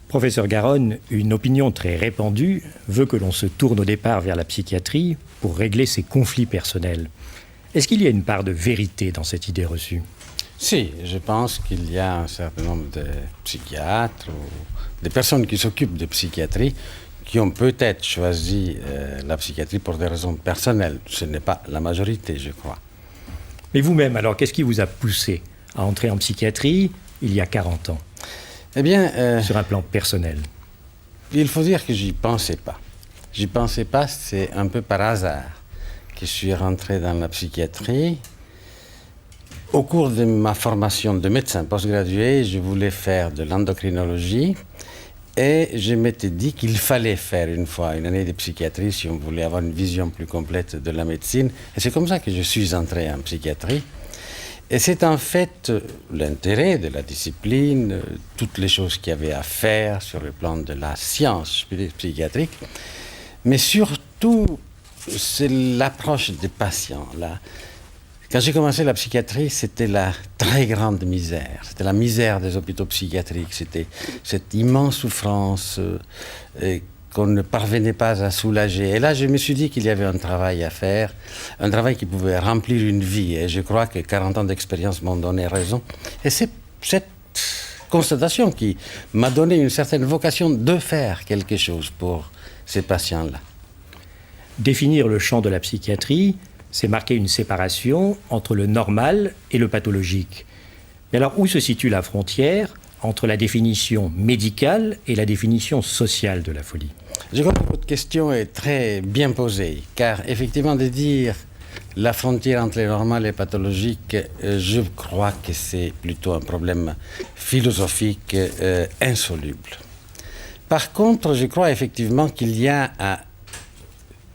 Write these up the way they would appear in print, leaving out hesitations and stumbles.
Professeur Garonne, une opinion très répandue veut que l'on se tourne au départ vers la psychiatrie pour régler ses conflits personnels. Est-ce qu'il y a une part de vérité dans cette idée reçue ? Si, je pense qu'il y a un certain nombre de psychiatres ou des personnes qui s'occupent de psychiatrie qui ont peut-être choisi la psychiatrie pour des raisons personnelles. Ce n'est pas la majorité, je crois. Mais vous-même, alors, qu'est-ce qui vous a poussé à entrer en psychiatrie il y a 40 ans ? Eh bien, sur un plan personnel. Il faut dire que j'y pensais pas. J'y pensais pas, c'est un peu par hasard que je suis rentré dans la psychiatrie. Au cours de ma formation de médecin postgradué, je voulais faire de l'endocrinologie et je m'étais dit qu'il fallait faire une fois une année de psychiatrie si on voulait avoir une vision plus complète de la médecine. Et c'est comme ça que je suis entré en psychiatrie. Et c'est en fait l'intérêt de la discipline, toutes les choses qu'il y avait à faire sur le plan de la science psychiatrique, mais surtout, c'est l'approche des patients. Là. Quand j'ai commencé la psychiatrie, c'était la très grande misère. C'était la misère des hôpitaux psychiatriques. C'était cette immense souffrance qu'on ne parvenait pas à soulager. Et là, je me suis dit qu'il y avait un travail à faire, un travail qui pouvait remplir une vie. Et je crois que 40 ans d'expérience m'ont donné raison. Et c'est cette constatation qui m'a donné une certaine vocation de faire quelque chose pour ces patients-là. Définir le champ de la psychiatrie, c'est marquer une séparation entre le normal et le pathologique. Mais alors, où se situe la frontière entre la définition médicale et la définition sociale de la folie ? Je crois que votre question est très bien posée, car effectivement de dire la frontière entre le normal et le pathologique, je crois que c'est plutôt un problème philosophique insoluble. Par contre, je crois effectivement qu'il y a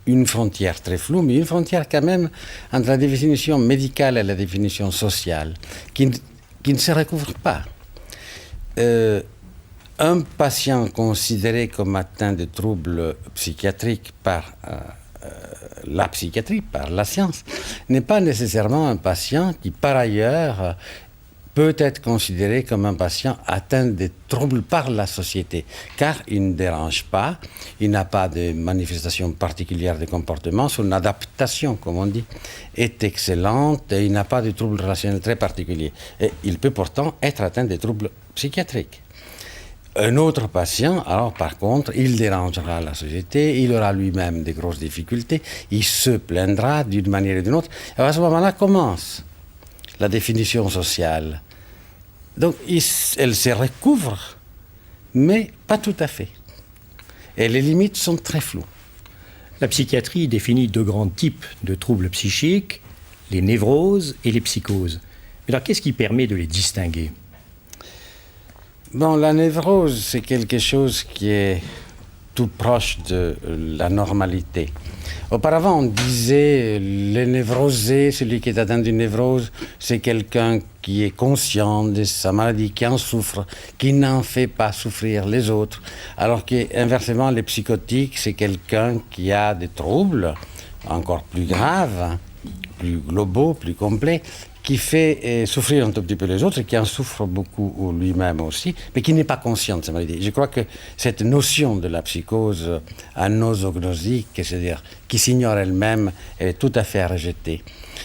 une frontière très floue, mais une frontière quand même entre la définition médicale et la définition sociale, qui ne se recouvre pas. Un patient considéré comme atteint de troubles psychiatriques par la psychiatrie, par la science, n'est pas nécessairement un patient qui, par ailleurs, peut être considéré comme un patient atteint de troubles par la société, car il ne dérange pas, il n'a pas de manifestation particulière de comportement, son adaptation, comme on dit, est excellente et il n'a pas de troubles relationnels très particuliers. Et il peut pourtant être atteint de troubles psychiatriques. Un autre patient, alors par contre, il dérangera la société, il aura lui-même de grosses difficultés, il se plaindra d'une manière ou d'une autre, et à ce moment-là commence la définition sociale. Donc, elle se recouvre, mais pas tout à fait. Et les limites sont très floues. La psychiatrie définit deux grands types de troubles psychiques, les névroses et les psychoses. Mais alors, qu'est-ce qui permet de les distinguer ? Bon, la névrose, c'est quelque chose qui est tout proche de la normalité. Auparavant, on disait le névrosé, celui qui est atteint d'une névrose, c'est quelqu'un qui est conscient de sa maladie, qui en souffre, qui n'en fait pas souffrir les autres. Alors qu'inversement, les psychotiques, c'est quelqu'un qui a des troubles encore plus graves, plus globaux, plus complets, qui fait souffrir un tout petit peu les autres, qui en souffre beaucoup lui-même aussi, mais qui n'est pas conscient de sa maladie. Je crois que cette notion de la psychose anosognosique, c'est-à-dire qui s'ignore elle-même, est tout à fait à rejeter.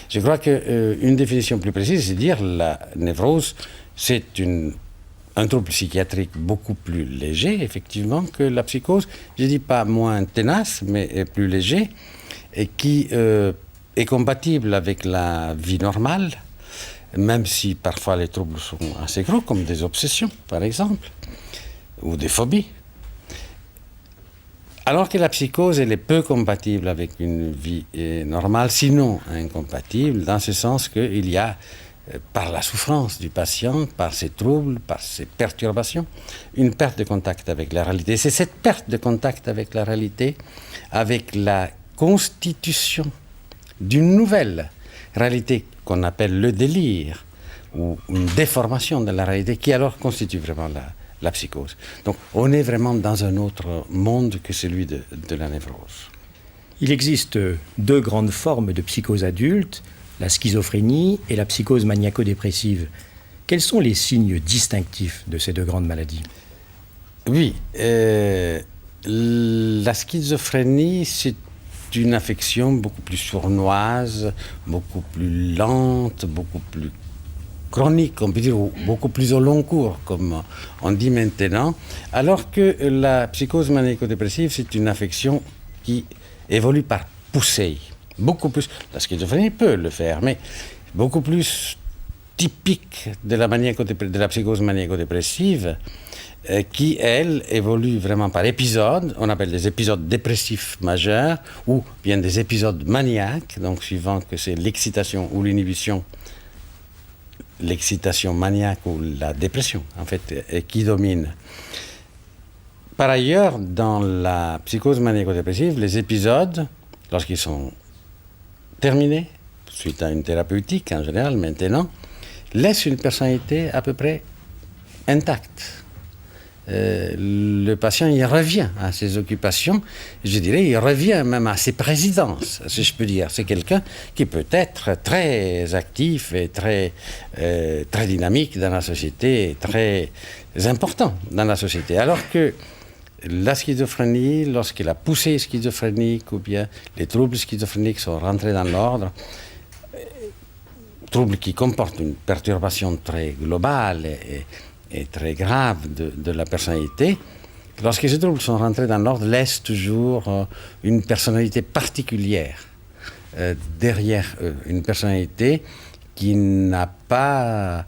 Je crois qu'une définition plus précise, c'est dire la névrose, c'est un trouble psychiatrique beaucoup plus léger, effectivement, que la psychose. Je ne dis pas moins tenace, mais plus léger, et qui est compatible avec la vie normale, même si parfois les troubles sont assez gros, comme des obsessions, par exemple, ou des phobies. Alors que la psychose, elle est peu compatible avec une vie normale, sinon incompatible, dans ce sens qu'il y a, par la souffrance du patient, par ses troubles, par ses perturbations, une perte de contact avec la réalité. C'est cette perte de contact avec la réalité, avec la constitution d'une nouvelle réalité qu'on appelle le délire, ou une déformation de la réalité, qui alors constitue vraiment la psychose. Donc on est vraiment dans un autre monde que celui de la névrose. Il existe deux grandes formes de psychose adulte, la schizophrénie et la psychose maniaco-dépressive. Quels sont les signes distinctifs de ces deux grandes maladies ? Oui, la schizophrénie, c'est une affection beaucoup plus sournoise, beaucoup plus lente, beaucoup plus chronique, on peut dire, ou beaucoup plus au long cours, comme on dit maintenant, alors que la psychose maniaco-dépressive, c'est une affection qui évolue par poussée. Beaucoup plus, la schizophrénie peut le faire, mais beaucoup plus typique de la psychose maniaco-dépressive, qui, elle, évolue vraiment par épisodes. On appelle des épisodes dépressifs majeurs, ou bien des épisodes maniaques, donc suivant que c'est l'excitation ou l'inhibition, l'excitation maniaque ou la dépression, en fait, qui domine. Par ailleurs, dans la psychose maniaco-dépressive, les épisodes, lorsqu'ils sont terminés, suite à une thérapeutique en général maintenant, laissent une personnalité à peu près intacte. Le patient, il revient à ses occupations, je dirais, il revient même à ses présidences, si je peux dire. C'est quelqu'un qui peut être très actif et très dynamique dans la société, très important dans la société. Alors que la schizophrénie, lorsque la poussée schizophrénique ou bien les troubles schizophréniques sont rentrés dans l'ordre, troubles qui comportent une perturbation très globale et très grave de la personnalité, lorsque ces troubles sont rentrés dans l'ordre, laissent toujours une personnalité particulière derrière eux, une personnalité qui n'a pas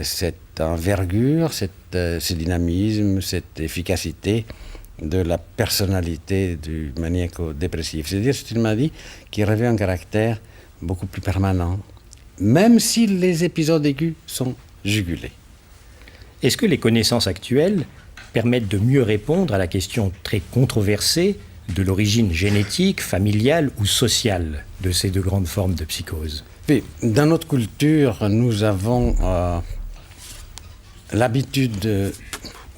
cette envergure, ce dynamisme, cette efficacité de la personnalité du maniaco-dépressif. C'est-à-dire c'est une maladie qui revêt un caractère beaucoup plus permanent, même si les épisodes aigus sont jugulés. Est-ce que les connaissances actuelles permettent de mieux répondre à la question très controversée de l'origine génétique, familiale ou sociale de ces deux grandes formes de psychose? Oui, dans notre culture, nous avons l'habitude,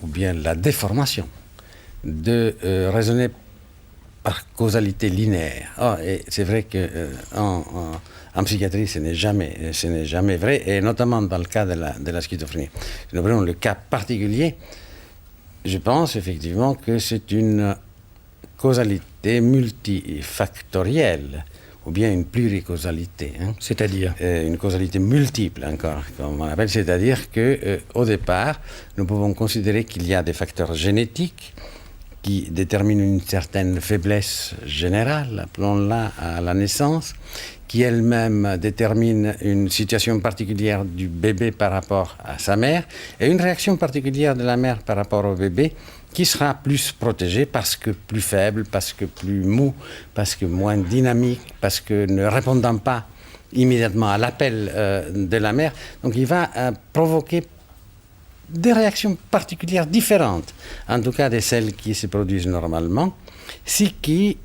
ou bien la déformation, de raisonner par causalité linéaire. Et c'est vrai qu'en psychiatrie, ce n'est jamais vrai, et notamment dans le cas de la schizophrénie. Si nous prenons le cas particulier, je pense effectivement que c'est une causalité multifactorielle, ou bien une pluricausalité. C'est-à-dire une causalité multiple encore, comme on appelle, c'est-à-dire qu'au départ, nous pouvons considérer qu'il y a des facteurs génétiques qui déterminent une certaine faiblesse générale, appelons-la à la naissance, qui elle-même détermine une situation particulière du bébé par rapport à sa mère, et une réaction particulière de la mère par rapport au bébé, qui sera plus protégé parce que plus faible, parce que plus mou, parce que moins dynamique, parce que ne répondant pas immédiatement à l'appel de la mère. Donc il va provoquer des réactions particulières différentes, en tout cas de celles qui se produisent normalement, ce qui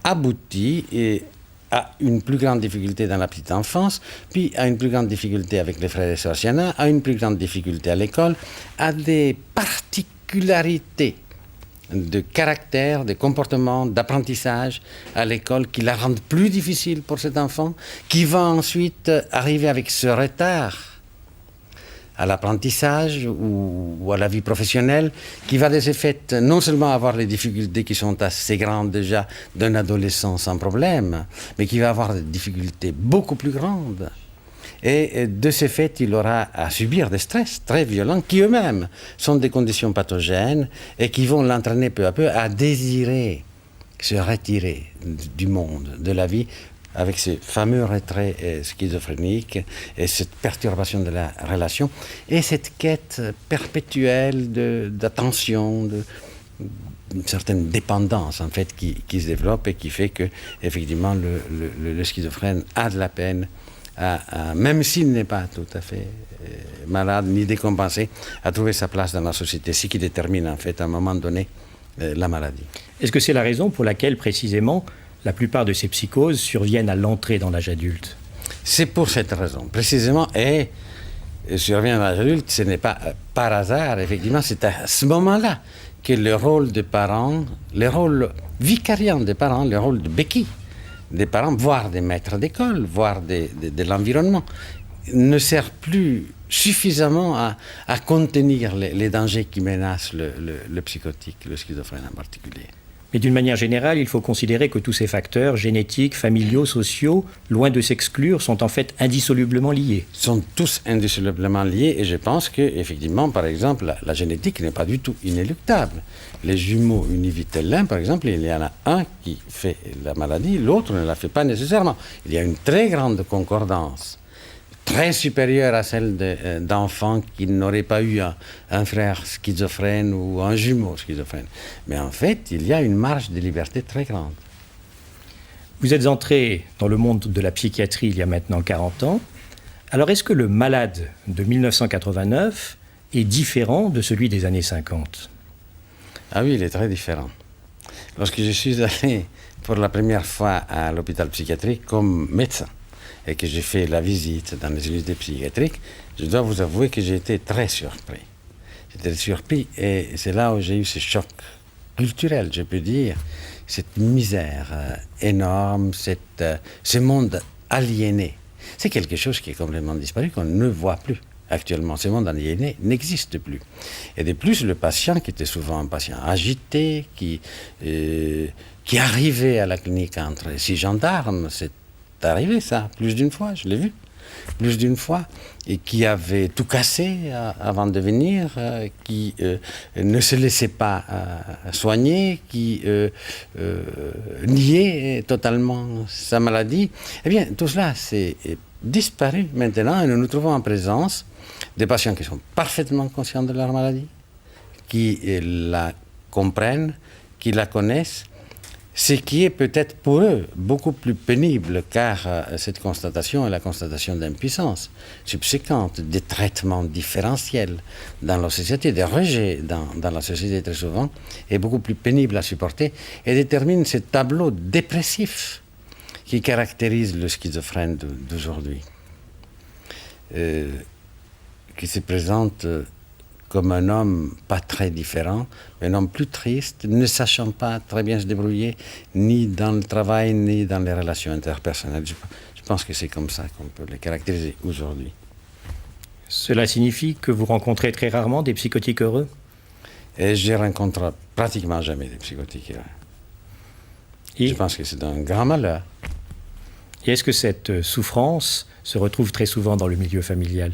aboutit à une plus grande difficulté dans la petite enfance, puis à une plus grande difficulté avec les frères et sœurs Siana, à une plus grande difficulté à l'école, à des particularités de caractère, de comportement, d'apprentissage à l'école qui la rendent plus difficile pour cet enfant, qui va ensuite arriver avec ce retard à l'apprentissage ou à la vie professionnelle, qui va de ce fait non seulement avoir les difficultés qui sont assez grandes déjà d'un adolescent sans problème, mais qui va avoir des difficultés beaucoup plus grandes. Et de ce fait, il aura à subir des stress très violents qui eux-mêmes sont des conditions pathogènes et qui vont l'entraîner peu à peu à désirer se retirer du monde, de la vie, avec ces fameux retraits schizophréniques et cette perturbation de la relation et cette quête perpétuelle d'attention, d'une certaine dépendance en fait qui se développe et qui fait que effectivement le schizophrène a de la peine, même s'il n'est pas tout à fait malade ni décompensé, à trouver sa place dans la société, ce qui détermine en fait à un moment donné la maladie. Est-ce que c'est la raison pour laquelle précisément la plupart de ces psychoses surviennent à l'entrée dans l'âge adulte? C'est pour cette raison, précisément, et survient à l'âge adulte, ce n'est pas par hasard, effectivement, c'est à ce moment-là que le rôle des parents, le rôle vicariant des parents, le rôle de béquille des parents, voire des maîtres d'école, voire de l'environnement, ne sert plus suffisamment à contenir les dangers qui menacent le psychotique, le schizophrène en particulier. Mais d'une manière générale, il faut considérer que tous ces facteurs, génétiques, familiaux, sociaux, loin de s'exclure, sont en fait indissolublement liés. Sont tous indissolublement liés et je pense qu'effectivement, par exemple, la génétique n'est pas du tout inéluctable. Les jumeaux univitellins, par exemple, il y en a un qui fait la maladie, l'autre ne la fait pas nécessairement. Il y a une très grande concordance, très supérieure à celle d'enfants qui n'auraient pas eu un frère schizophrène ou un jumeau schizophrène. Mais en fait, il y a une marge de liberté très grande. Vous êtes entré dans le monde de la psychiatrie il y a maintenant 40 ans. Alors est-ce que le malade de 1989 est différent de celui des années 50 ? Ah oui, il est très différent. Lorsque je suis allé pour la première fois à l'hôpital psychiatrique comme médecin, et que j'ai fait la visite dans les unités psychiatriques, je dois vous avouer que j'ai été très surpris. J'étais surpris et c'est là où j'ai eu ce choc culturel, je peux dire, cette misère énorme, ce monde aliéné. C'est quelque chose qui est complètement disparu, qu'on ne voit plus actuellement. Ce monde aliéné n'existe plus. Et de plus, le patient, qui était souvent un patient agité, qui arrivait à la clinique entre 6 gendarmes, c'est arrivé ça, plus d'une fois, je l'ai vu, plus d'une fois, et qui avait tout cassé avant de venir, qui ne se laissait pas soigner, qui niait totalement sa maladie. Eh bien, tout cela c'est disparu maintenant et nous nous trouvons en présence des patients qui sont parfaitement conscients de leur maladie, qui la comprennent, qui la connaissent, ce qui est peut-être pour eux beaucoup plus pénible, car cette constatation est la constatation d'impuissance subséquente, des traitements différentiels dans la société, des rejets dans la société très souvent, est beaucoup plus pénible à supporter et détermine ce tableau dépressif qui caractérise le schizophrène d'aujourd'hui, qui se présente comme un homme pas très différent, un homme plus triste, ne sachant pas très bien se débrouiller, ni dans le travail, ni dans les relations interpersonnelles. Je pense que c'est comme ça qu'on peut les caractériser aujourd'hui. Cela signifie que vous rencontrez très rarement des psychotiques heureux ? Et je rencontre pratiquement jamais des psychotiques heureux. Je pense que c'est un grand malheur. Et est-ce que cette souffrance se retrouve très souvent dans le milieu familial ?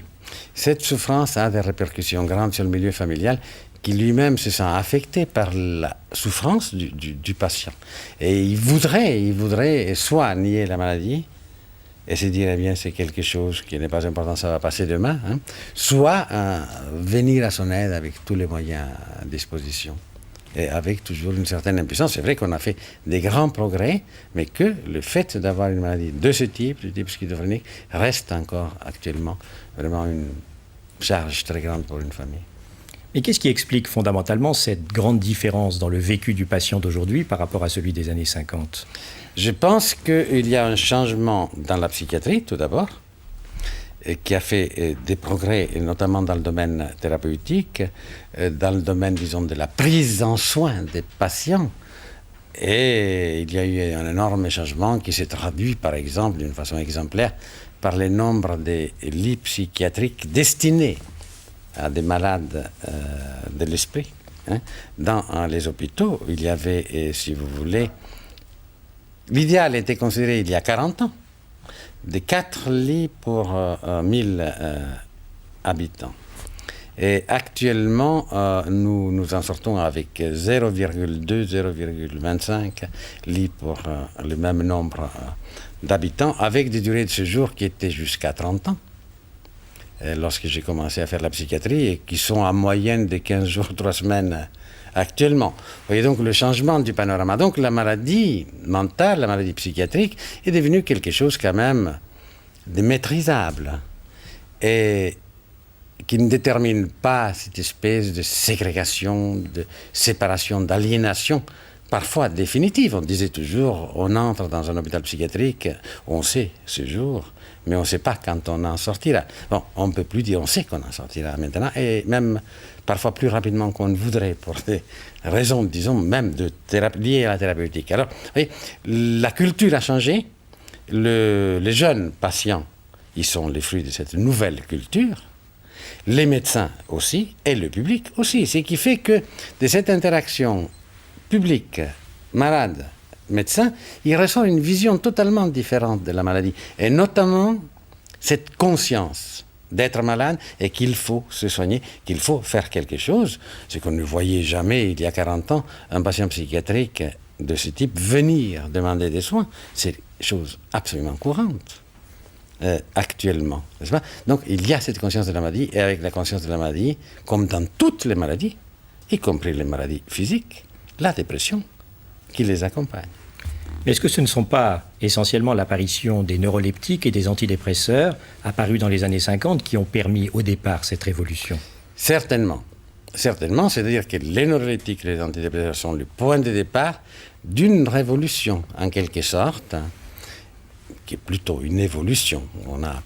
Cette souffrance a des répercussions grandes sur le milieu familial qui lui-même se sent affecté par la souffrance du patient. Et il voudrait soit nier la maladie et se dire, eh bien, c'est quelque chose qui n'est pas important, ça va passer demain, hein, soit venir à son aide avec tous les moyens à disposition. Et avec toujours une certaine impuissance. C'est vrai qu'on a fait des grands progrès, mais que le fait d'avoir une maladie de ce type, du type schizophrénique, reste encore actuellement vraiment une charge très grande pour une famille. Mais qu'est-ce qui explique fondamentalement cette grande différence dans le vécu du patient d'aujourd'hui par rapport à celui des années 50 ? Je pense qu'il y a un changement dans la psychiatrie, tout d'abord, qui a fait des progrès, notamment dans le domaine thérapeutique, dans le domaine, disons, de la prise en soin des patients. Et il y a eu un énorme changement qui s'est traduit, par exemple, d'une façon exemplaire, par le nombre de lits psychiatriques destinés à des malades de l'esprit. Hein. Dans les hôpitaux, il y avait, si vous voulez, l'idéal était considéré il y a 40 ans, de 4 lits pour 1000 habitants. Et actuellement, nous en sortons avec 0,2, 0,25 lits pour le même nombre d'habitants, avec des durées de séjour qui étaient jusqu'à 30 ans. Lorsque j'ai commencé à faire la psychiatrie, et qui sont en moyenne de 15 jours, 3 semaines actuellement. Vous voyez donc le changement du panorama. Donc la maladie mentale, la maladie psychiatrique, est devenue quelque chose quand même de maîtrisable et qui ne détermine pas cette espèce de ségrégation, de séparation, d'aliénation, parfois définitive. On disait toujours, on entre dans un hôpital psychiatrique, on sait ce jour, mais on ne sait pas quand on en sortira. Bon, on ne peut plus dire on sait qu'on en sortira maintenant, et même parfois plus rapidement qu'on ne voudrait, pour des raisons, disons, même liées à la thérapeutique. Alors, vous voyez, la culture a changé, les jeunes patients ils sont les fruits de cette nouvelle culture, les médecins aussi, et le public aussi. Ce qui fait que de cette interaction public, malade, médecin, il ressort une vision totalement différente de la maladie. Et notamment cette conscience d'être malade et qu'il faut se soigner, qu'il faut faire quelque chose. Ce qu'on ne voyait jamais il y a 40 ans, un patient psychiatrique de ce type venir demander des soins. C'est une chose absolument courante actuellement. N'est-ce pas? Donc il y a cette conscience de la maladie, et avec la conscience de la maladie, comme dans toutes les maladies, y compris les maladies physiques, la dépression qui les accompagne. Mais est-ce que ce ne sont pas essentiellement l'apparition des neuroleptiques et des antidépresseurs apparus dans les années 50 qui ont permis au départ cette révolution? Certainement. Certainement, c'est-à-dire que les neuroleptiques et les antidépresseurs sont le point de départ d'une révolution, en quelque sorte, qui est plutôt une évolution. On a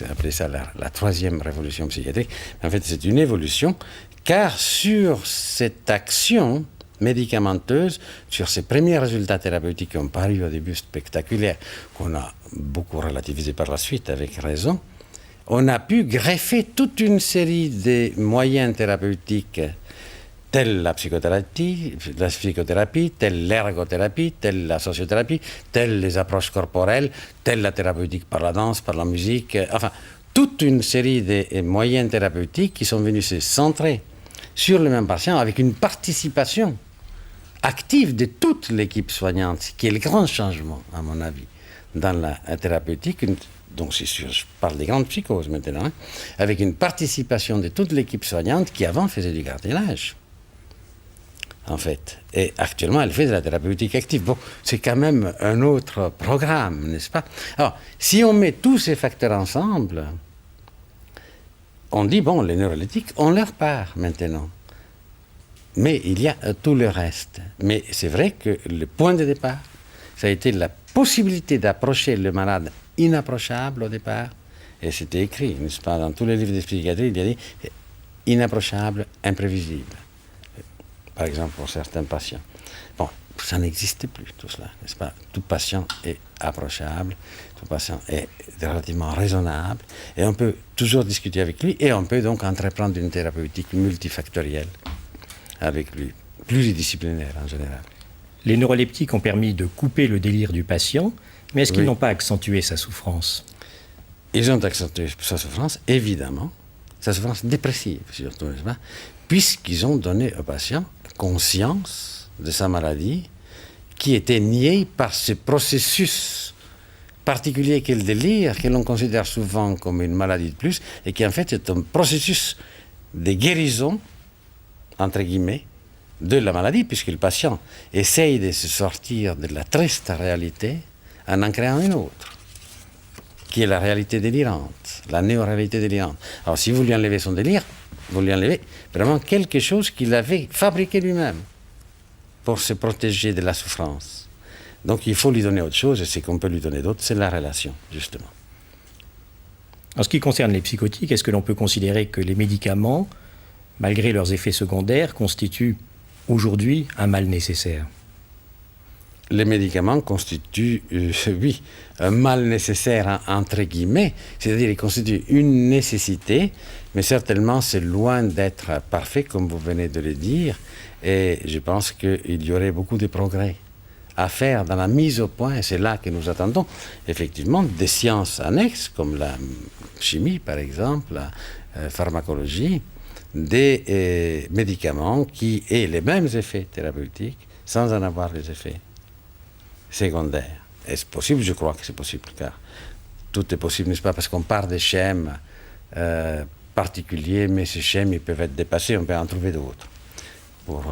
appelé ça la troisième révolution psychiatrique. En fait, c'est une évolution, car sur cette action médicamenteuse, sur ces premiers résultats thérapeutiques qui ont paru au début spectaculaires, qu'on a beaucoup relativisé par la suite avec raison, on a pu greffer toute une série de moyens thérapeutiques, telle la psychothérapie, telle l'ergothérapie, telle la sociothérapie, telle les approches corporelles, telle la thérapeutique par la danse, par la musique, enfin, toute une série de moyens thérapeutiques qui sont venus se centrer sur le même patient avec une participation active de toute l'équipe soignante, qui est le grand changement, à mon avis, dans la thérapeutique. Donc, c'est sûr, je parle des grandes psychoses maintenant, hein, avec une participation de toute l'équipe soignante qui avant faisait du gardiennage, en fait. Et actuellement, elle fait de la thérapeutique active. Bon, c'est quand même un autre programme, n'est-ce pas? Alors, si on met tous ces facteurs ensemble, on dit, bon, les neuroleptiques ont leur part maintenant. Mais il y a tout le reste. Mais c'est vrai que le point de départ, ça a été la possibilité d'approcher le malade inapprochable au départ. Et c'était écrit, n'est-ce pas, dans tous les livres de psychiatrie, il y a dit inapprochable, imprévisible. Par exemple, pour certains patients. Bon, ça n'existe plus, tout cela, n'est-ce pas? Tout patient est approchable, tout patient est relativement raisonnable, et on peut toujours discuter avec lui, et on peut donc entreprendre une thérapeutique multifactorielle avec lui, pluridisciplinaire en général. Les neuroleptiques ont permis de couper le délire du patient, mais est-ce qu'ils n'ont pas accentué sa souffrance? Ils ont accentué sa souffrance, évidemment, sa souffrance dépressive surtout, n'est-ce pas? Puisqu'ils ont donné au patient conscience de sa maladie qui était niée par ce processus particulier qu'est le délire, que l'on considère souvent comme une maladie de plus, et qui en fait est un processus de guérison, entre guillemets, de la maladie, puisque le patient essaye de se sortir de la triste réalité en créant une autre, qui est la réalité délirante, la néo-réalité délirante. Alors si vous lui enlevez son délire, vous lui enlevez vraiment quelque chose qu'il avait fabriqué lui-même pour se protéger de la souffrance. Donc il faut lui donner autre chose, et ce qu'on peut lui donner d'autre, c'est la relation, justement. En ce qui concerne les psychotiques, est-ce que l'on peut considérer que les médicaments, malgré leurs effets secondaires, constituent aujourd'hui un mal nécessaire? Les médicaments constituent, oui, un mal nécessaire, entre guillemets, c'est-à-dire qu'ils constituent une nécessité, mais certainement c'est loin d'être parfait, comme vous venez de le dire, et je pense qu'il y aurait beaucoup de progrès à faire dans la mise au point, et c'est là que nous attendons, effectivement, des sciences annexes, comme la chimie, par exemple, la pharmacologie, des médicaments qui aient les mêmes effets thérapeutiques sans en avoir les effets secondaires. Est-ce possible? Je crois que c'est possible, car tout est possible, n'est-ce pas? Parce qu'on part des schèmes particuliers, mais ces schèmes ils peuvent être dépassés, on peut en trouver d'autres. Pour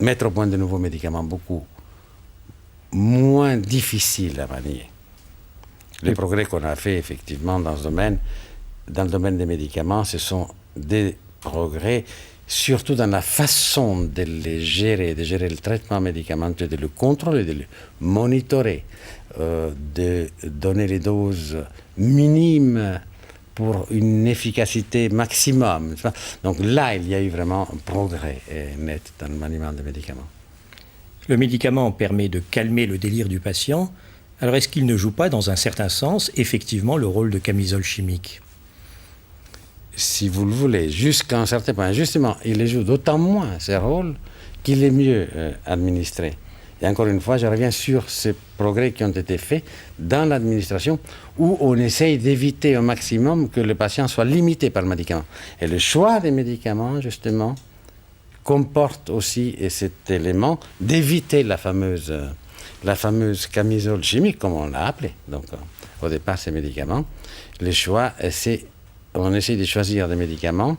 mettre au point de nouveaux médicaments beaucoup moins difficiles à manier. Les progrès qu'on a fait effectivement dans le domaine des médicaments, ce sont des progrès, surtout dans la façon de les gérer, de gérer le traitement médicamenteux, de le contrôler, de le monitorer, de donner les doses minimes pour une efficacité maximum. Donc là, il y a eu vraiment un progrès net dans le maniement des médicaments. Le médicament permet de calmer le délire du patient. Alors est-ce qu'il ne joue pas, dans un certain sens, effectivement le rôle de camisole chimique ? Si vous le voulez, jusqu'à un certain point. Justement, il joue d'autant moins ce rôle qu'il est mieux administré. Et encore une fois, je reviens sur ces progrès qui ont été faits dans l'administration où on essaye d'éviter au maximum que le patient soit limité par le médicament. Et le choix des médicaments, justement, comporte aussi cet élément d'éviter la fameuse camisole chimique, comme on l'a appelé. Donc, au départ, ces médicaments, le choix, on essaie de choisir des médicaments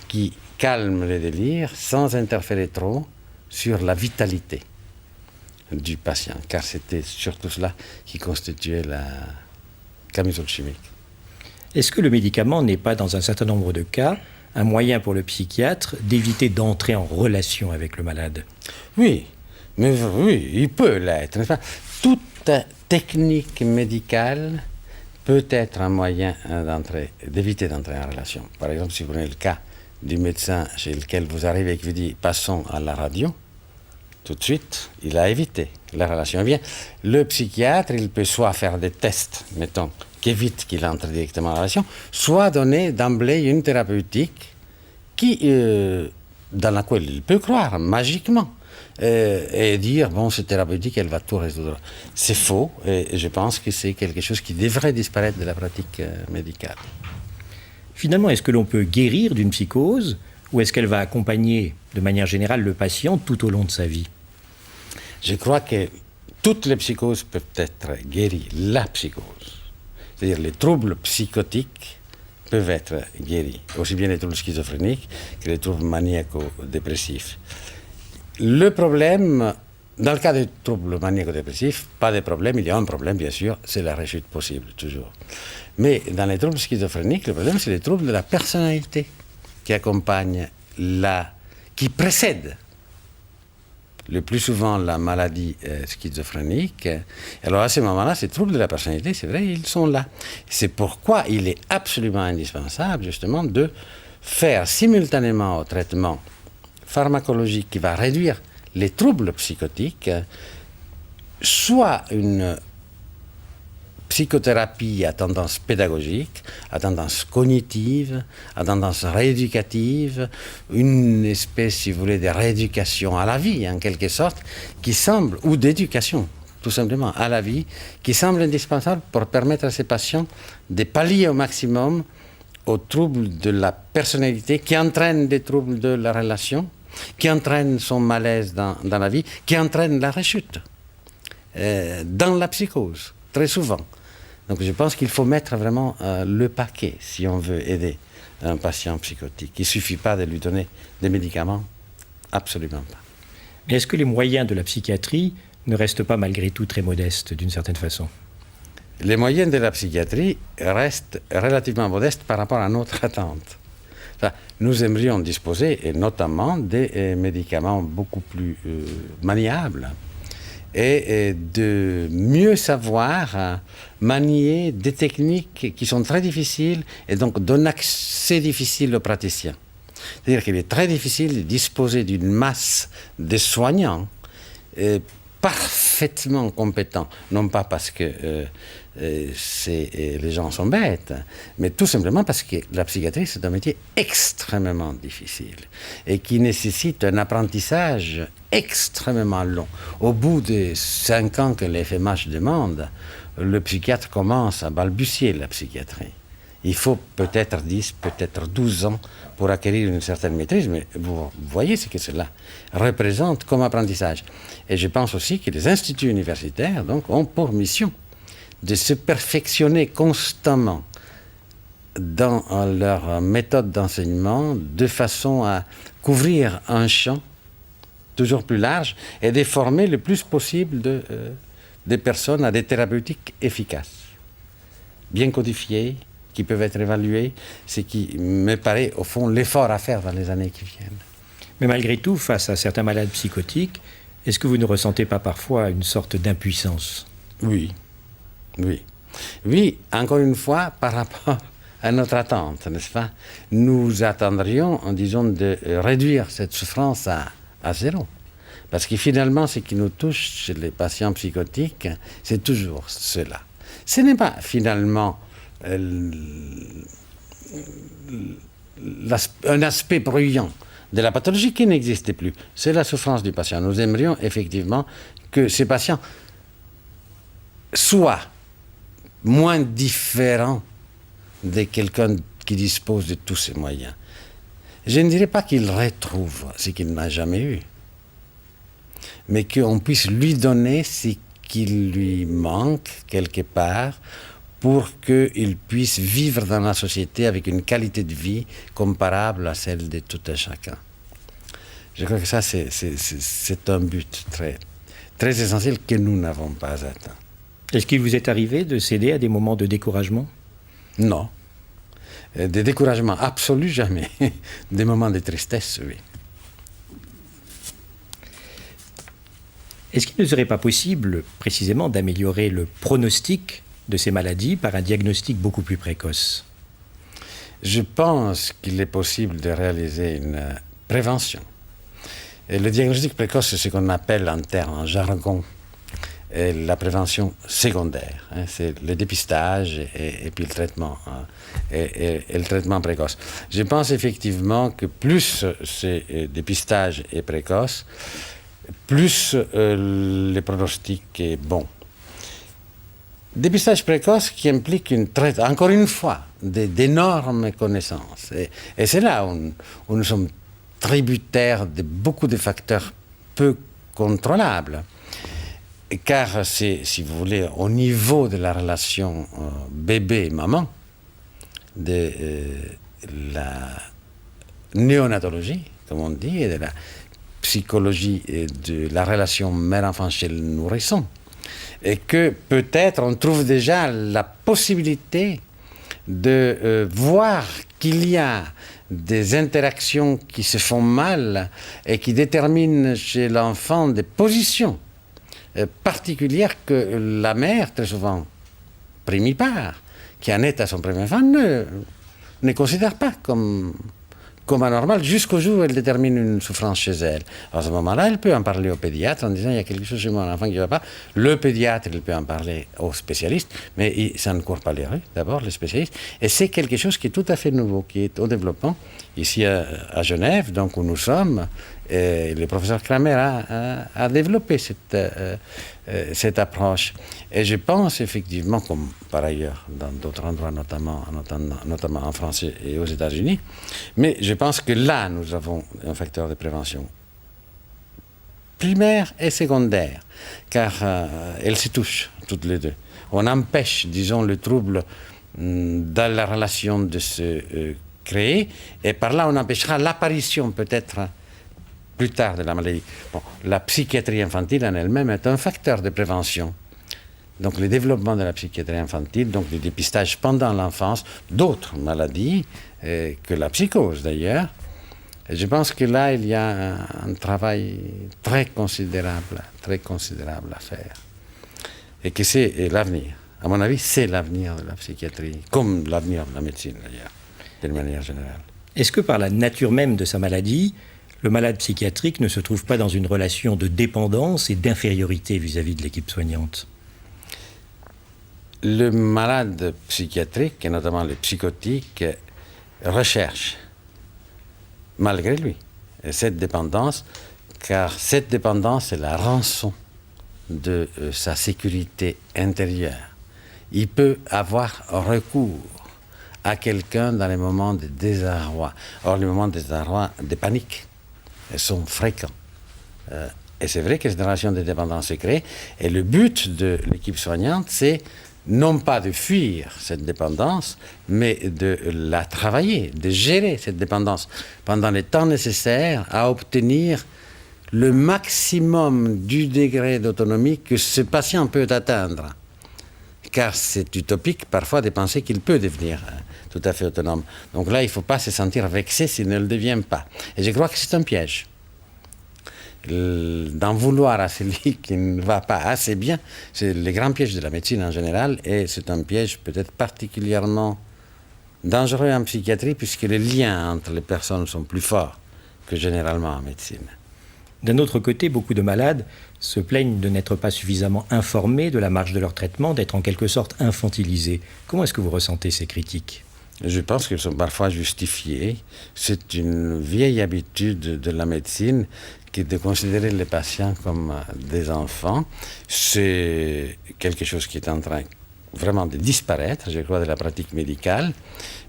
qui calment les délires sans interférer trop sur la vitalité du patient, car c'était surtout cela qui constituait la camisole chimique. Est-ce que le médicament n'est pas, dans un certain nombre de cas, un moyen pour le psychiatre d'éviter d'entrer en relation avec le malade ? Oui, mais oui, il peut l'être, n'est-ce pas ? Toute technique médicale peut être un moyen d'éviter d'entrer en relation. Par exemple, si vous prenez le cas du médecin chez lequel vous arrivez et qui vous dit « passons à la radio », tout de suite, il a évité la relation. Eh bien, le psychiatre, il peut soit faire des tests, mettons, qui évitent qu'il entre directement en relation, soit donner d'emblée une thérapeutique dans laquelle il peut croire magiquement et dire, bon, cette thérapeutique, elle va tout résoudre. C'est faux, et je pense que c'est quelque chose qui devrait disparaître de la pratique médicale. Finalement, est-ce que l'on peut guérir d'une psychose ou est-ce qu'elle va accompagner, de manière générale, le patient tout au long de sa vie ? Je crois que toutes les psychoses peuvent être guéries. La psychose, c'est-à-dire les troubles psychotiques, peuvent être guéris, aussi bien les troubles schizophréniques que les troubles maniaco-dépressifs. Le problème, dans le cas des troubles maniaco-dépressifs, pas de problème, il y a un problème bien sûr, c'est la rechute possible, toujours. Mais dans les troubles schizophréniques, le problème c'est les troubles de la personnalité qui accompagnent qui précèdent le plus souvent la maladie schizophrénique. Alors à ce moment-là, ces troubles de la personnalité, c'est vrai, ils sont là. C'est pourquoi il est absolument indispensable, justement, de faire simultanément au traitement pharmacologique qui va réduire les troubles psychotiques, soit une psychothérapie à tendance pédagogique, à tendance cognitive, à tendance rééducative, une espèce, si vous voulez, de rééducation à la vie, en quelque sorte, qui semble, ou d'éducation, tout simplement, à la vie, qui semble indispensable pour permettre à ces patients de pallier au maximum aux troubles de la personnalité, qui entraînent des troubles de la relation, qui entraînent son malaise dans la vie, qui entraînent la rechute, dans la psychose, très souvent. Donc je pense qu'il faut mettre vraiment le paquet si on veut aider un patient psychotique. Il ne suffit pas de lui donner des médicaments, absolument pas. Mais est-ce que les moyens de la psychiatrie ne restent pas malgré tout très modestes d'une certaine façon ? Les moyens de la psychiatrie restent relativement modestes par rapport à notre attente. Enfin, nous aimerions disposer, et notamment, des médicaments beaucoup plus maniables, et de mieux savoir manier des techniques qui sont très difficiles et donc d'un accès difficile aux praticiens. C'est-à-dire qu'il est très difficile de disposer d'une masse de soignants parfaitement compétents, non pas parce que les gens sont bêtes, mais tout simplement parce que la psychiatrie, c'est un métier extrêmement difficile et qui nécessite un apprentissage extrêmement long. Au bout des 5 ans que l'FMH demande, le psychiatre commence à balbutier la psychiatrie. Il faut peut-être 10, peut-être 12 ans pour acquérir une certaine maîtrise, mais vous voyez ce que cela représente comme apprentissage. Et je pense aussi que les instituts universitaires donc, ont pour mission de se perfectionner constamment dans leur méthode d'enseignement de façon à couvrir un champ toujours plus large et de former le plus possible des personnes à des thérapeutiques efficaces, bien codifiées, qui peuvent être évaluées, ce qui me paraît au fond l'effort à faire dans les années qui viennent. Mais malgré tout, face à certains malades psychotiques, est-ce que vous ne ressentez pas parfois une sorte d'impuissance ? Oui. Oui, encore une fois, par rapport à notre attente, n'est-ce pas ? Nous attendrions, disons, de réduire cette souffrance à zéro. Parce que finalement, ce qui nous touche chez les patients psychotiques, c'est toujours cela. Ce n'est pas finalement un aspect bruyant de la pathologie qui n'existait plus. C'est la souffrance du patient. Nous aimerions effectivement que ces patients soient moins différents de quelqu'un qui dispose de tous ces moyens. Je ne dirais pas qu'il retrouve ce qu'il n'a jamais eu, mais qu'on puisse lui donner ce qu'il lui manque quelque part pour qu'il puisse vivre dans la société avec une qualité de vie comparable à celle de tout un chacun. Je crois que ça, c'est un but très, très essentiel que nous n'avons pas atteint. Est-ce qu'il vous est arrivé de céder à des moments de découragement? Non. Des découragements absolus, jamais. Des moments de tristesse, oui. Est-ce qu'il ne serait pas possible, précisément, d'améliorer le pronostic de ces maladies par un diagnostic beaucoup plus précoce? Je pense qu'il est possible de réaliser une prévention. Et le diagnostic précoce, c'est ce qu'on appelle en jargon la prévention secondaire. C'est le dépistage et puis le traitement, et le traitement précoce. Je pense effectivement que plus ce dépistage est précoce, plus le pronostic est bon. Dépistage précoce qui implique encore une fois d'énormes connaissances. Et c'est là où nous sommes tributaires de beaucoup de facteurs peu contrôlables. Car c'est, si vous voulez, au niveau de la relation bébé-maman, de la néonatologie, comme on dit, et de la psychologie et de la relation mère-enfant chez le nourrisson, et que peut-être on trouve déjà la possibilité de voir qu'il y a des interactions qui se font mal et qui déterminent chez l'enfant des positions particulière que la mère, très souvent primipare, qui en est à son premier enfant, ne considère pas comme anormal jusqu'au jour où elle détermine une souffrance chez elle. À ce moment-là, elle peut en parler au pédiatre en disant il y a quelque chose chez mon enfant qui ne va pas. Le pédiatre, il peut en parler au spécialiste, mais ça ne court pas les rues, d'abord, le spécialiste. Et c'est quelque chose qui est tout à fait nouveau, qui est au développement, ici à Genève, donc où nous sommes. Et le professeur Kramer a développé cette approche. Et je pense effectivement, comme par ailleurs dans d'autres endroits, notamment en France et aux États-Unis, mais je pense que là, nous avons un facteur de prévention primaire et secondaire, car elles se touchent toutes les deux. On empêche, disons, le trouble dans la relation de se créer, et par là, on empêchera l'apparition peut-être plus tard de la maladie. Bon, la psychiatrie infantile en elle-même est un facteur de prévention. Donc le développement de la psychiatrie infantile, donc le dépistage pendant l'enfance d'autres maladies que la psychose d'ailleurs. Et je pense que là, il y a un travail très considérable à faire. Et que c'est l'avenir. À mon avis, c'est l'avenir de la psychiatrie, comme l'avenir de la médecine d'ailleurs, d'une manière générale. Est-ce que par la nature même de sa maladie, le malade psychiatrique ne se trouve pas dans une relation de dépendance et d'infériorité vis-à-vis de l'équipe soignante? Le malade psychiatrique, et notamment le psychotique, recherche, malgré lui, cette dépendance, car cette dépendance est la rançon de sa sécurité intérieure. Il peut avoir recours à quelqu'un dans les moments de désarroi. Or, les moments de désarroi, de panique, sont fréquents. Et c'est vrai que cette relation de dépendance se crée. Et le but de l'équipe soignante, c'est non pas de fuir cette dépendance, mais de la travailler, de gérer cette dépendance pendant les temps nécessaires à obtenir le maximum du degré d'autonomie que ce patient peut atteindre. Car c'est utopique parfois de penser qu'il peut devenir tout à fait autonome. Donc là, il ne faut pas se sentir vexé s'il ne le devient pas. Et je crois que c'est un piège. D'en vouloir à celui qui ne va pas assez bien, c'est le grand piège de la médecine en général, et c'est un piège peut-être particulièrement dangereux en psychiatrie, puisque les liens entre les personnes sont plus forts que généralement en médecine. D'un autre côté, beaucoup de malades se plaignent de n'être pas suffisamment informés de la marche de leur traitement, d'être en quelque sorte infantilisés. Comment est-ce que vous ressentez ces critiques ? Je pense qu'elles sont parfois justifiées. C'est une vieille habitude de la médecine qui est de considérer les patients comme des enfants. C'est quelque chose qui est en train vraiment de disparaître, je crois, de la pratique médicale.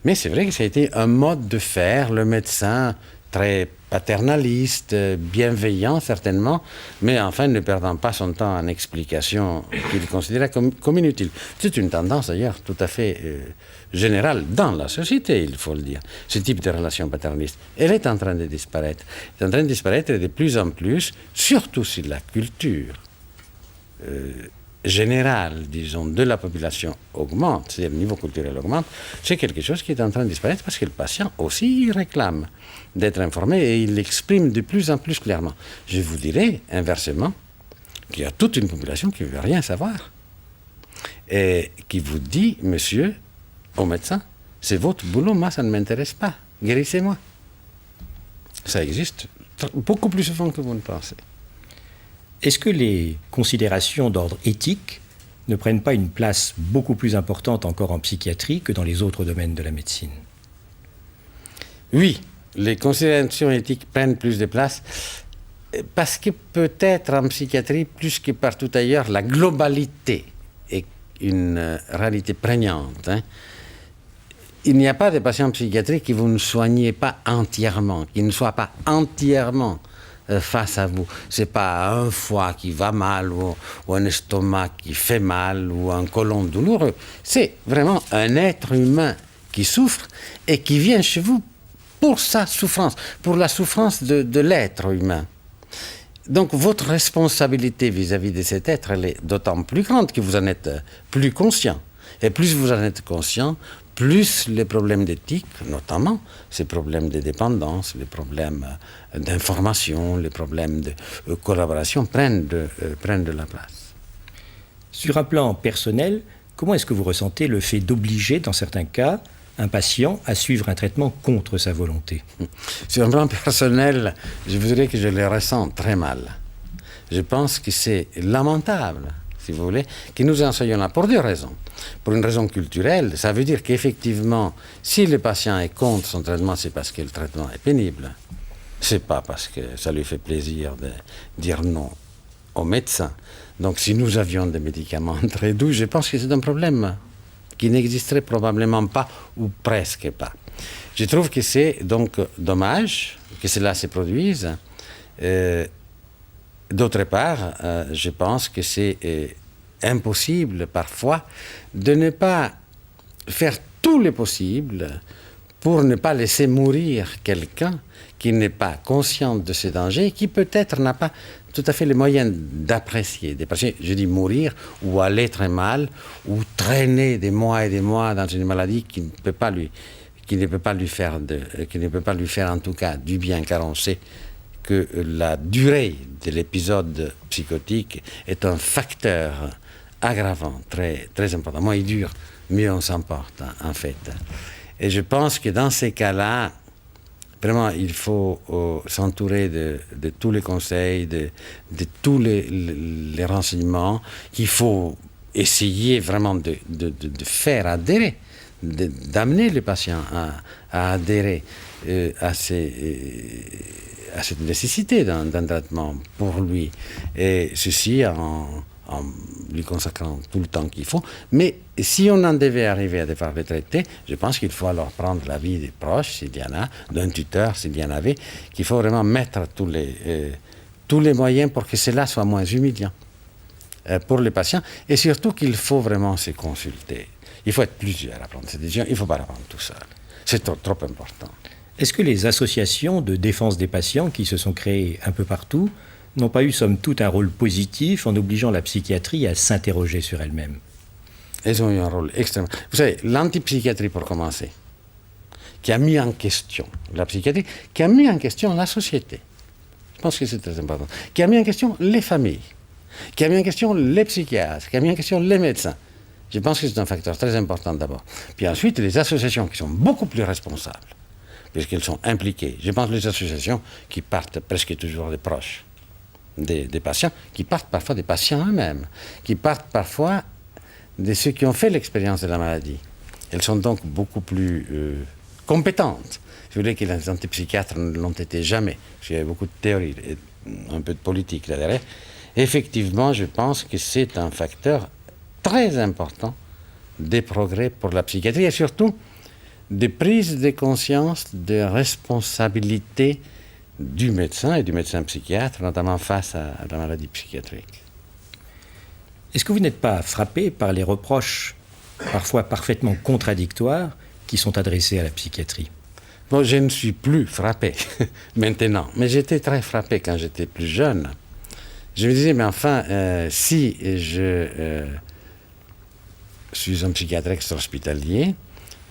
Mais c'est vrai que ça a été un mode de faire. Le médecin, très paternaliste, bienveillant certainement, mais enfin ne perdant pas son temps en explications qu'il considérait comme inutiles. C'est une tendance d'ailleurs tout à fait générale dans la société, il faut le dire. Ce type de relation paternaliste, elle est en train de disparaître. Elle est en train de disparaître de plus en plus, surtout si la culture générale, disons, de la population augmente, c'est-à-dire le niveau culturel augmente, c'est quelque chose qui est en train de disparaître parce que le patient aussi il réclame d'être informé et il l'exprime de plus en plus clairement. Je vous dirais, inversement, qu'il y a toute une population qui ne veut rien savoir et qui vous dit, monsieur, au médecin, c'est votre boulot, moi ça ne m'intéresse pas, guérissez-moi. Ça existe beaucoup plus souvent que vous ne pensez. Est-ce que les considérations d'ordre éthique ne prennent pas une place beaucoup plus importante encore en psychiatrie que dans les autres domaines de la médecine ? Oui, les considérations éthiques prennent plus de place parce que peut-être en psychiatrie, plus que partout ailleurs, la globalité est une réalité prégnante. Il n'y a pas de patient psychiatrique que vous ne soignez pas entièrement, qui ne soit pas entièrement face à vous. Ce n'est pas un foie qui va mal ou un estomac qui fait mal ou un côlon douloureux. C'est vraiment un être humain qui souffre et qui vient chez vous pour sa souffrance, pour la souffrance de l'être humain. Donc votre responsabilité vis-à-vis de cet être, elle est d'autant plus grande que vous en êtes plus conscient. Et plus vous en êtes conscient, plus les problèmes d'éthique, notamment ces problèmes de dépendance, les problèmes d'information, les problèmes de collaboration prennent de la place. Sur un plan personnel, comment est-ce que vous ressentez le fait d'obliger, dans certains cas, un patient à suivre un traitement contre sa volonté ? Sur un plan personnel, je vous dirais que je le ressens très mal. Je pense que c'est lamentable, si vous voulez, que nous en soyons là pour deux raisons. Pour une raison culturelle, ça veut dire qu'effectivement, si le patient est contre son traitement, c'est parce que le traitement est pénible. C'est pas parce que ça lui fait plaisir de dire non au médecin. Donc si nous avions des médicaments très doux, je pense que c'est un problème qui n'existerait probablement pas ou presque pas. Je trouve que c'est donc dommage que cela se produise. D'autre part, je pense que c'est impossible parfois de ne pas faire tout le possible pour ne pas laisser mourir quelqu'un qui n'est pas conscient de ces dangers, qui peut-être n'a pas tout à fait les moyens d'apprécier. Je dis mourir ou aller très mal ou traîner des mois et des mois dans une maladie qui ne peut pas lui faire en tout cas du bien, car on sait que la durée de l'épisode psychotique est un facteur aggravant très, très important. Moins il dure, mieux on s'en porte, en fait. Et je pense que dans ces cas-là, vraiment, il faut s'entourer de tous les conseils, de tous les renseignements. Il faut essayer vraiment de faire adhérer, d'amener le patient à adhérer à cette nécessité d'un traitement pour lui. Et ceci en lui consacrant tout le temps qu'il faut. Mais si on en devait arriver à devoir le traiter, je pense qu'il faut alors prendre l'avis des proches, s'il y en a, d'un tuteur, s'il y en avait, qu'il faut vraiment mettre tous les moyens pour que cela soit moins humiliant pour les patients. Et surtout qu'il faut vraiment se consulter. Il faut être plusieurs à prendre cette décision. Il ne faut pas la prendre tout seul. C'est trop important. Est-ce que les associations de défense des patients qui se sont créées un peu partout n'ont pas eu, somme toute, un rôle positif en obligeant la psychiatrie à s'interroger sur elle-même ? Elles ont eu un rôle extrêmement... Vous savez, l'antipsychiatrie, pour commencer, qui a mis en question la psychiatrie, qui a mis en question la société. Je pense que c'est très important. Qui a mis en question les familles, qui a mis en question les psychiatres, qui a mis en question les médecins. Je pense que c'est un facteur très important d'abord. Puis ensuite, les associations qui sont beaucoup plus responsables, puisqu'elles sont impliquées. Je pense les associations qui partent presque toujours des proches des patients, qui partent parfois des patients eux-mêmes, qui partent parfois de ceux qui ont fait l'expérience de la maladie. Elles sont donc beaucoup plus compétentes. Je voulais que les antipsychiatres ne l'ont été jamais, parce qu'il y avait beaucoup de théorie et un peu de politique là derrière. Effectivement, je pense que c'est un facteur très important des progrès pour la psychiatrie et surtout de prise de conscience de responsabilité du médecin et du médecin psychiatre, notamment face à la maladie psychiatrique. Est-ce que vous n'êtes pas frappé par les reproches, parfois parfaitement contradictoires, qui sont adressés à la psychiatrie? Bon, je ne suis plus frappé maintenant, mais j'étais très frappé quand j'étais plus jeune. Je me disais, mais enfin, si je suis un psychiatre extra-hospitalier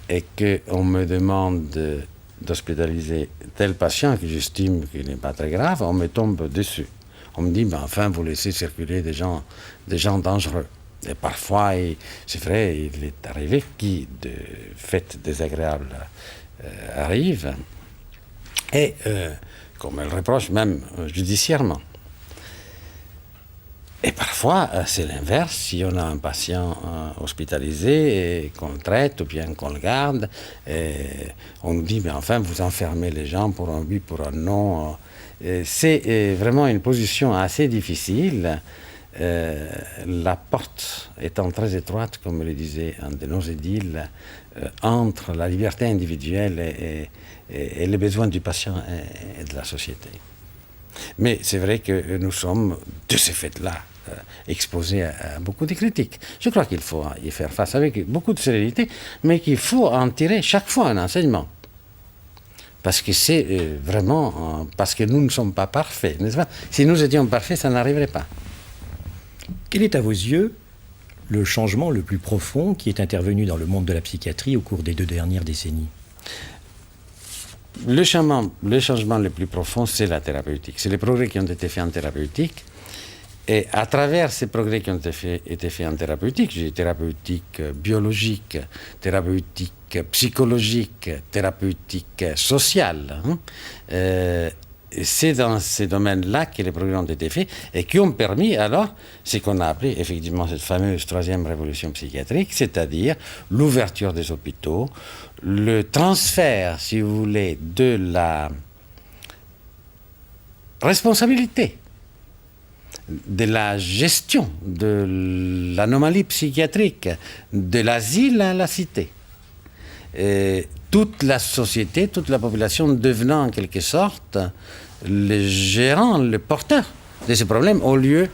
et qu'on me demande d'hospitaliser tel patient que j'estime qu'il n'est pas très grave, on me tombe dessus. On me dit, mais enfin, vous laissez circuler des gens dangereux. Et parfois, c'est vrai, il est arrivé que de faits désagréables arrivent, et qu'on me le reproche même judiciairement. Et parfois, c'est l'inverse. Si on a un patient hospitalisé et qu'on le traite ou bien qu'on le garde, on nous dit, mais enfin, vous enfermez les gens pour un oui, pour un non. C'est vraiment une position assez difficile. La porte étant très étroite, comme le disait un de nos édiles, entre la liberté individuelle et les besoins du patient et de la société. Mais c'est vrai que nous sommes, de ce fait-là, exposés à beaucoup de critiques. Je crois qu'il faut y faire face avec beaucoup de sérénité, mais qu'il faut en tirer chaque fois un enseignement. Parce que c'est vraiment... parce que nous ne sommes pas parfaits, n'est-ce pas? Si nous étions parfaits, ça n'arriverait pas. Quel est à vos yeux le changement le plus profond qui est intervenu dans le monde de la psychiatrie au cours des 2 dernières décennies? Le changement le plus profond, c'est la thérapeutique. C'est les progrès qui ont été faits en thérapeutique. Et à travers ces progrès qui ont été faits en thérapeutique, j'ai thérapeutique biologique, thérapeutique psychologique, thérapeutique sociale, c'est dans ces domaines-là que les progrès ont été faits et qui ont permis alors ce qu'on a appelé effectivement cette fameuse 3e révolution psychiatrique, c'est-à-dire l'ouverture des hôpitaux, le transfert, si vous voulez, de la responsabilité, de la gestion de l'anomalie psychiatrique, de l'asile à la cité. Et toute la société, toute la population devenant en quelque sorte les gérants, les porteurs de ces problèmes, au lieu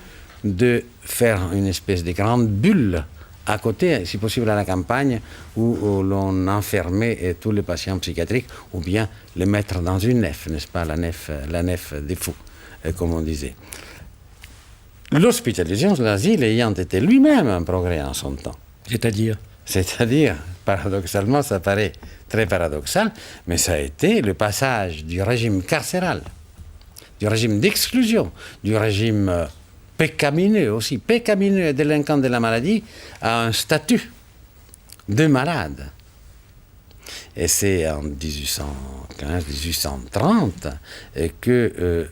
de faire une espèce de grande bulle à côté, si possible à la campagne, où l'on enfermait tous les patients psychiatriques, ou bien les mettre dans une nef, n'est-ce pas, la nef des fous, comme on disait. L'hospitalisation de l'asile ayant été lui-même un progrès en son temps. C'est-à-dire, paradoxalement, ça paraît très paradoxal, mais ça a été le passage du régime carcéral, du régime d'exclusion, du régime pécamineux aussi, pécamineux et délinquant de la maladie, à un statut de malade. Et c'est en 1815-1830 que,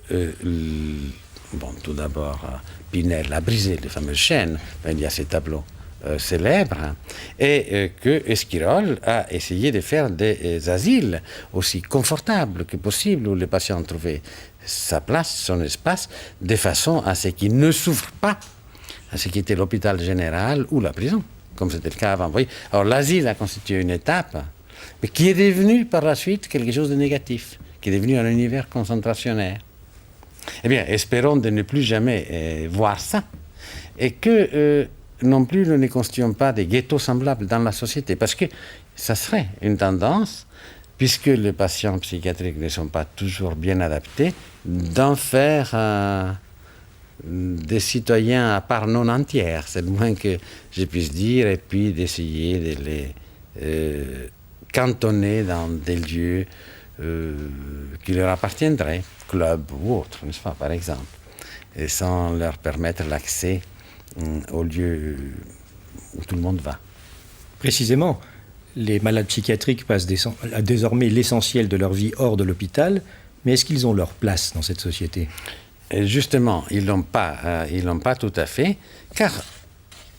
tout d'abord, Pinel a brisé les fameuses chaînes, il y a ces tableaux célèbres, et que Esquirol a essayé de faire des asiles aussi confortables que possible, où les patients trouvaient sa place, son espace, de façon à ce qu'ils ne souffrent pas à ce qui était l'hôpital général ou la prison, comme c'était le cas avant. Vous voyez, alors l'asile a constitué une étape, mais qui est devenue par la suite quelque chose de négatif, qui est devenu un univers concentrationnaire. Eh bien, espérons de ne plus jamais voir ça, et que non plus nous ne constituons pas des ghettos semblables dans la société, parce que ça serait une tendance, puisque les patients psychiatriques ne sont pas toujours bien adaptés, d'en faire des citoyens à part non entière, c'est le moins que je puisse dire, et puis d'essayer de les cantonner dans des lieux qui leur appartiendraient, clubs ou autres, n'est-ce pas, par exemple, et sans leur permettre l'accès aux lieux où tout le monde va. Précisément, les malades psychiatriques passent désormais l'essentiel de leur vie hors de l'hôpital, mais est-ce qu'ils ont leur place dans cette société ? Et justement, ils l'ont pas tout à fait, car,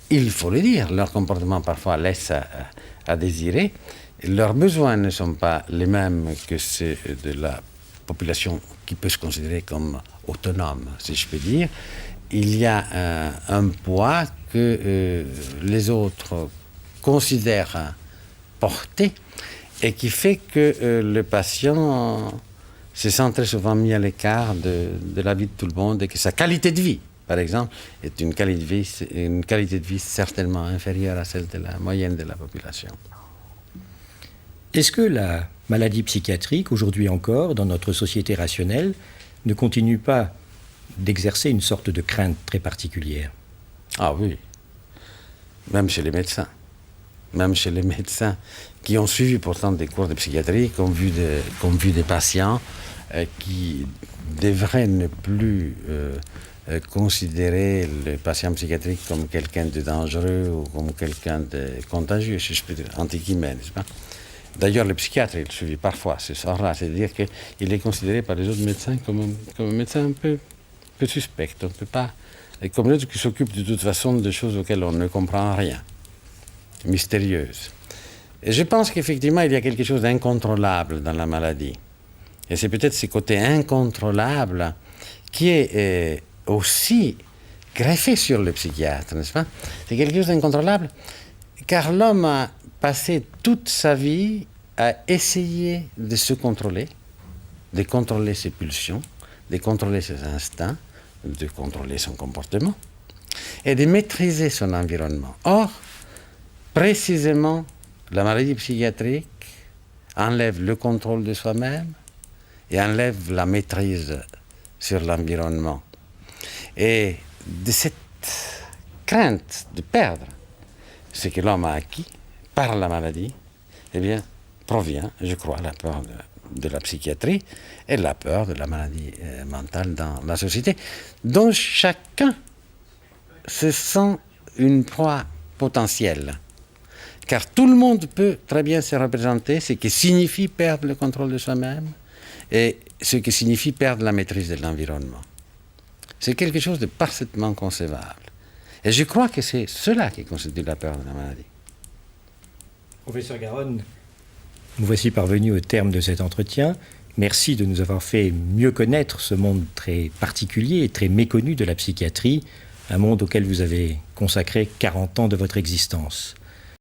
il faut le dire, leur comportement parfois laisse à désirer. Leurs besoins ne sont pas les mêmes que ceux de la population qui peut se considérer comme autonome, si je peux dire. Il y a un poids que les autres considèrent porter et qui fait que le patient se sent très souvent mis à l'écart de la vie de tout le monde et que sa qualité de vie, par exemple, est une qualité de vie certainement inférieure à celle de la moyenne de la population. Est-ce que la maladie psychiatrique, aujourd'hui encore, dans notre société rationnelle, ne continue pas d'exercer une sorte de crainte très particulière? Ah oui, même chez les médecins. Même chez les médecins qui ont suivi pourtant des cours de psychiatrie, qui ont vu des patients qui devraient ne plus considérer le patient psychiatrique comme quelqu'un de dangereux ou comme quelqu'un de contagieux, si je peux dire, entre guillemets, n'est-ce pas? D'ailleurs, le psychiatre, il suivi parfois ce sort-là, c'est-à-dire qu'il est considéré par les autres médecins comme un médecin un peu suspect. On ne peut pas, et comme l'autre qui s'occupe de toute façon de choses auxquelles on ne comprend rien, mystérieuses. Et je pense qu'effectivement, il y a quelque chose d'incontrôlable dans la maladie. Et c'est peut-être ce côté incontrôlable qui est aussi greffé sur le psychiatre, n'est-ce pas? C'est quelque chose d'incontrôlable, car l'homme a passé toute sa vie à essayer de se contrôler, de contrôler ses pulsions, de contrôler ses instincts, de contrôler son comportement et de maîtriser son environnement. Or, précisément, la maladie psychiatrique enlève le contrôle de soi-même et enlève la maîtrise sur l'environnement. Et de cette crainte de perdre ce que l'homme a acquis par la maladie, eh bien, provient, je crois, la peur de la psychiatrie et la peur de la maladie mentale dans la société, dont chacun se sent une proie potentielle. Car tout le monde peut très bien se représenter ce que signifie perdre le contrôle de soi-même et ce que signifie perdre la maîtrise de l'environnement. C'est quelque chose de parfaitement concevable. Et je crois que c'est cela qui constitue la peur de la maladie. Professeur Garonne, nous voici parvenus au terme de cet entretien. Merci de nous avoir fait mieux connaître ce monde très particulier et très méconnu de la psychiatrie, un monde auquel vous avez consacré 40 ans de votre existence.